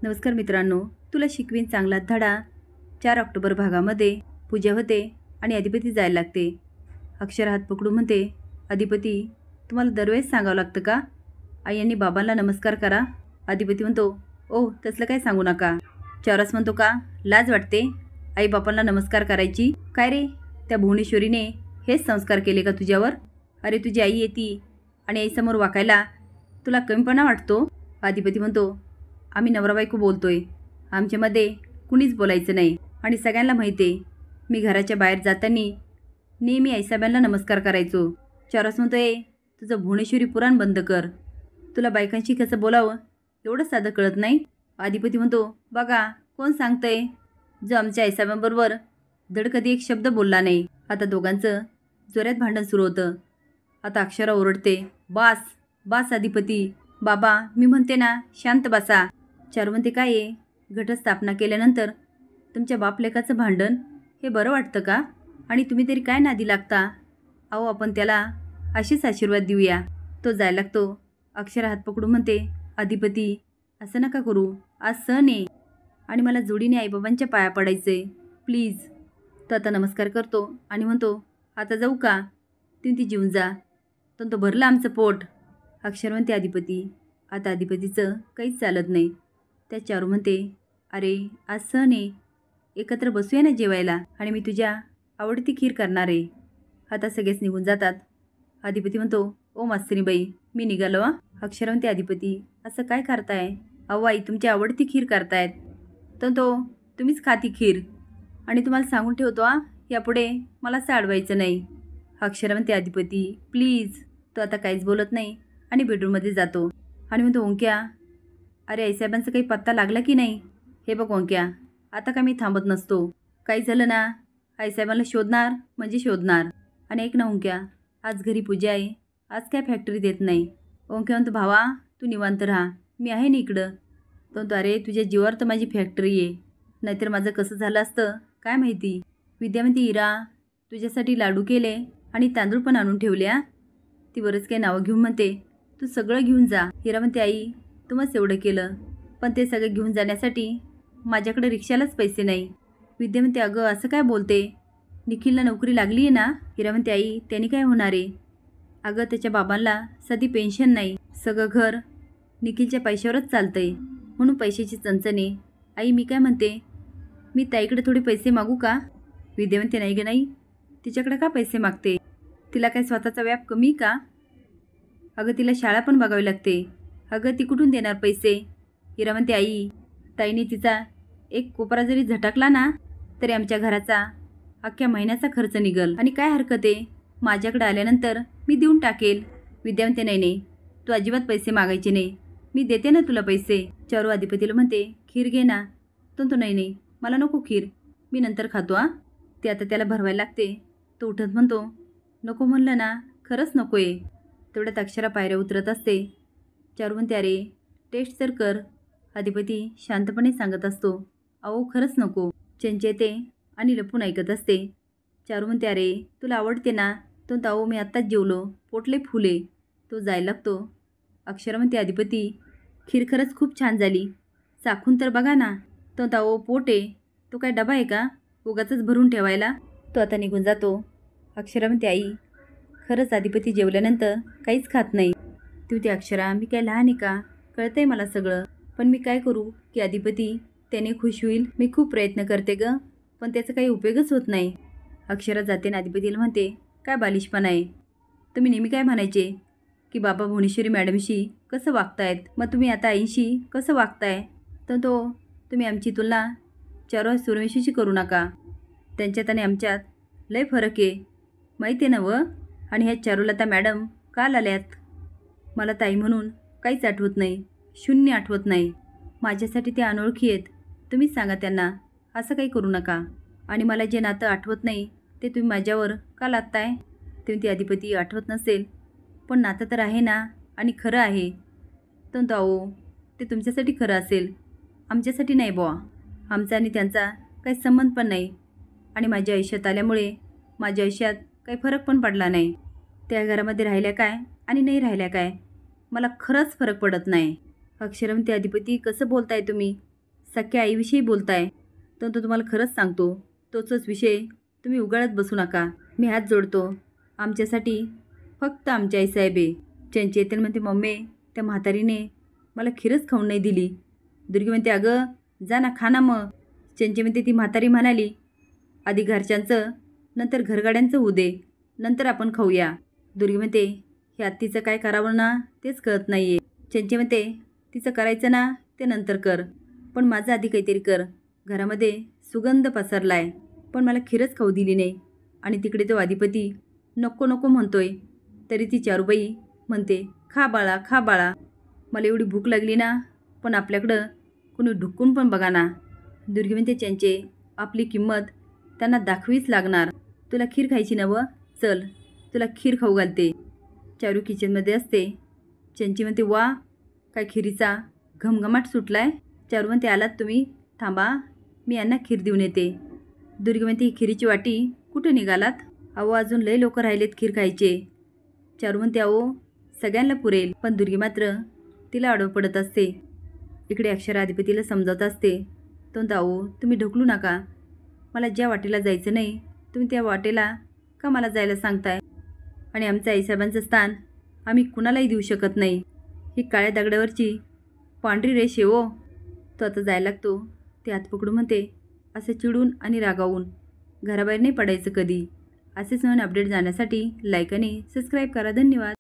नमस्कार मित्रांनो, तुला शिकवीन चांगला धडा 4 ऑक्टोबर भागामध्ये पूजा होते आणि अधिपती जायला लागते. अक्षर हात पकडून म्हणते, अधिपती तुम्हाला दरवेळेस सांगावं लागतं का? आई आणि बाबांना नमस्कार करा. अधिपती म्हणतो, ओ तसलं काय सांगू नका. चौरस म्हणतो, का लाज वाटते आई बापांना नमस्कार करायची? काय रे, त्या भुवनेश्वरीने हेच संस्कार केले का तुझ्यावर? अरे तुझी आई येती आणि आईसमोर वाकायला तुला कमीपणा वाटतो? अधिपती म्हणतो, आम्ही नवरा बायको बोलतोय, आमच्यामध्ये कुणीच बोलायचं नाही आणि सगळ्यांना माहिती आहे मी घराच्या बाहेर जाताना नेहमी आईसाहेबांना नमस्कार करायचो. चौरस म्हणतोय, तुझं भुवनेश्वरी पुराण बंद कर. तुला बायकांशी कसं बोलावं एवढं साधं कळत नाही? अधिपती म्हणतो, बघा कोण सांगतंय, जो आमच्या आईसाहेबांबरोबर धड कधी एक शब्द बोलला नाही. आता दोघांचं जोरात भांडण सुरू होतं. आता अक्षरा ओरडते, बास बास अधिपती. बाबा मी म्हणते ना, शांत बसा. चारू म्हणते, काय आहे, घटस्थापना केल्यानंतर तुमच्या बापलेकाचं भांडण हे बरं वाटतं का? आणि तुम्ही तरी काय नादी लागता? अहो आपण त्याला अशीच आशीर्वाद देऊया. तो जायला लागतो. अक्षरा हात पकडून म्हणते, अधिपती असं नका करू, आज सण आहे आणि मला जोडीने आईबाबांच्या पाया पडायचे, प्लीज. तो आता नमस्कार करतो आणि म्हणतो, आता जाऊ का? तुम्ही ती जेवून जा, तो भरलं आमचं पोट. अक्षर म्हणते, अधिपती आता अधिपतीचं काहीच चालत नाही. त्या चारू म्हणते, अरे आज सण आहे, एकत्र बसूया ना जेवायला आणि मी तुझ्या आवडती खीर करणार आहे. आता सगळेच निघून जातात. अधिपती म्हणतो, ओ मास्तरीबाई मी निघालो हा. अक्षर म्हणते, अधिपती असं काय करताय? अहो आई तुमची आवडती खीर करतायत. तर तो तुम्हीच खाती खीर आणि तुम्हाला सांगून ठेवतो हा, यापुढे मला असं अडवायचं नाही. अक्षर म्हणते, अधिपती प्लीज. तो आता काहीच बोलत नाही आणि बेडरूममध्ये जातो आणि म्हणतो, ओंक्या अरे आईसाहेबांचा काही पत्ता लागला की नाही? हे बघ ओंक्या, आता का मी थांबत नसतो. काही झालं ना आईसाहेबांना शोधणार म्हणजे शोधणार. आणि एक ना ओंक्या, आज घरी पूजा आहे, आज काय फॅक्टरी देत नाही. ओंक्या म्हणतो, भावा तू निवांत राहा, मी आहे ना इकडं. तो अरे तुझ्या जीवावर तर माझी फॅक्टरी आहे, नाहीतर माझं कसं झालं असतं काय माहिती. विद्या म्हणते, इरा तुझ्यासाठी लाडू केले आणि तांदूळ पण आणून ठेवल्या. ती बरंच काही नावं घेऊन म्हणते, तू सगळं घेऊन जा. हिरा म्हणते, आई तुम्हाला एवढं केलं, पण ते सगळं घेऊन जाण्यासाठी माझ्याकडे रिक्षालाच पैसे नाही. विद्या म्हणते, अगं असं काय बोलते, निखिलला नोकरी लागली आहे ना. हिरा म्हणते, आई त्यांनी काय होणार आहे? अगं त्याच्या बाबांना सध्या पेन्शन नाही, सगळं घर निखिलच्या पैशावरच चालतंय, म्हणून पैशाची चणचणी. आई मी काय म्हणते, मी ताईकडे थोडे पैसे मागू का? विद्या म्हणते, नाही ग नाही, तिच्याकडे का पैसे मागते, तिला काय स्वतःचा व्याप कमी का? अगं तिला शाळा पण बघावी लागते, अगं ती कुठून देणार पैसे? हिरा म्हणते, आई ताईने तिचा एक कोपरा जरी झटकला ना तरी आमच्या घराचा अख्ख्या महिन्याचा खर्च निघल आणि काय हरकत आहे, माझ्याकडे आल्यानंतर मी देऊन टाकेल. विद्या म्हणते, नाही नाही तू अजिबात पैसे मागायचे नाही, मी देते ना तुला पैसे. चारू अधिपतीला म्हणते, खीर घे ना. तो नाही नाही मला नको खीर, मी नंतर खातो हा. ते आता त्याला भरवायला लागते. तो उठत म्हणतो, नको म्हणलं ना, खरंच नको आहे. तेवढ्यात अक्षरा पायऱ्या उतरत असते. चारू म्हणते, अरे टेस्ट तर कर. अधिपती शांतपणे सांगत असतो, अहो खरंच नको. चंचेते आणि लपून ऐकत असते. चारू म्हणते, अरे तुला आवडते ना. तो अहो मी आत्ताच जेवलो, पोटले फुले. तो जायला लागतो. अक्षरा म्हणते, अधिपती खीर खरंच खूप छान झाली, चाखून तर बघा ना. तो अहो पोट आहे, तो काय डबा आहे का उगाचच भरून ठेवायला? तो आता निघून जातो. अक्षरा म्हणते, आई खरंच अधिपती जेवल्यानंतर काहीच खात नाही. ती अक्षरा मी काय लहान आहे का, कळतंय मला सगळं, पण मी काय करू की अधिपती त्याने खुश होईल. मी खूप प्रयत्न करते ग, पण त्याचा काही उपयोगच होत नाही. अक्षरा जाते ना अधिपतीला म्हणते, काय बालिशपणा आहे, तुम्ही नेहमी काय म्हणायचे की बाबा भुवनेश्वरी मॅडमशी कसं वागतायत, मग तुम्ही आता आईंशी कसं वागताय? तर तुम्ही आमची तुलना चारू सूर्यवंशीशी करू नका, त्यांच्यात आणि आमच्यात लय फरक आहे, माहिती आहे ना व. आणि ह्या चारुलता मॅडम काल आल्यात, मला ताई म्हणून काहीच आठवत नाही, शून्य आठवत नाही. माझ्यासाठी ते अनोळखी आहेत, तुम्हीच सांगा त्यांना असं काही करू नका. आणि मला जे नातं आठवत नाही ते तुम्ही माझ्यावर का लादताय? तुम्ही ती अधिपती आठवत नसेल, पण नातं तर आहे ना आणि खरं आहे. तर अहो ते तुमच्यासाठी खरं असेल, आमच्यासाठी नाही बुवा. आमचा आणि त्यांचा काही संबंध पण नाही आणि माझ्या आयुष्यात आल्यामुळे माझ्या आयुष्यात काही फरक पण पडला नाही. त्या घरामध्ये राहिल्या काय आणि नाही राहिल्या काय मला खरंच फरक पडत नाही. अक्षरा म्हणते, अधिपती कसं बोलताय तुम्ही, सख्या आईविषयी बोलताय तर तो तुम्हाला खरंच सांगतो, तोच विषय तुम्ही उगाळत बसू नका. मी हात जोडतो. आमच्यासाठी फक्त आमची आईसाहेब आहे. चंचेतन म्हणते, मम्मी त्या म्हातारीने मला खीरच खाऊन नाही दिली. दुर्गी म्हणते, अगं जा ना, खा ना मग. चंची म्हणते, ती म्हातारी म्हणाली आधी घरच्यांचं नंतर घरगाड्यांचं होऊ दे, नंतर आपण खाऊया. दुर्गी म्हणते, हे आत्तीचं काय करावं ना तेच कळत नाही आहे. चंची म्हणते, तिचं करायचं ना ते नंतर कर, पण माझं आधी काहीतरी कर. घरामध्ये सुगंध पसरलाय पण मला खीरच खाऊ दिली नाही. आणि तिकडे तो अधिपती नको नको म्हणतोय, तरी ती चारूबाई म्हणते, खा बाळा खा बाळा, मला एवढी भूक लागली ना, पण आपल्याकडं कोणी ढुकून पण बघा ना. दुर्गी म्हणते, चंचे आपली किंमत त्यांना दाखवीच लागणार. तुला खीर खायची नवं, चल तुला खीर खाऊ घालते. चारू किचनमध्ये असते. चंची म्हणते, वा काय खिरीचा घमघमाट सुटलाय. चारू म्हणते, आलात तुम्ही, थांबा मी यांना खीर देऊन येते. दुर्गी म्हणते, ही खिरीची वाटी कुठे निघालात? अहो अजून लय लोक राहिलेत खीर खायचे. चारू म्हणते, अहो सगळ्यांना पुरेल. पण दुर्गी मात्र तिला अडव पडत असते. इकडे अक्षरा अधिपतीला समजावत असते, तो म्हणतो, अहो तुम्ही ढकलू नका. मला ज्या वाटेला जायचं नाही तुम्ही त्या वाटेला का मला जायला सांगताय? आणि आमच्या आईसाहेबांचं स्थान आम्ही कुणालाही देऊ शकत नाही. ही काळ्या दगडावरची पांढरी रेष आहे हो. तो आता जायला लागतो. ते हात पकडून म्हणते, असं चिडून आणि रागावून घराबाहेर नाही पडायचं कधी. असेच नवीन अपडेट जाण्यासाठी लाईक आणि सबस्क्राईब करा. धन्यवाद.